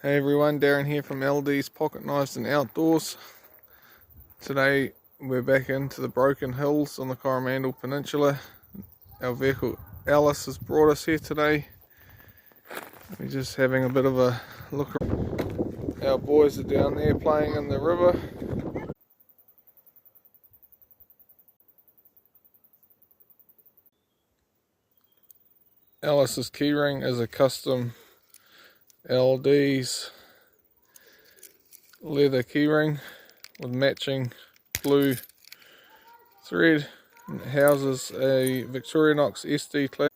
Hey everyone, Darren here from LD's Pocket Knives and Outdoors. Today we're back into the Broken Hills on the Coromandel Peninsula. Our vehicle Alice has brought us here today. We're just having a bit of a look. Our boys are down there playing in the river. Alice's keyring is a custom LD's leather keyring with matching blue thread, and it houses a Victorinox SD class.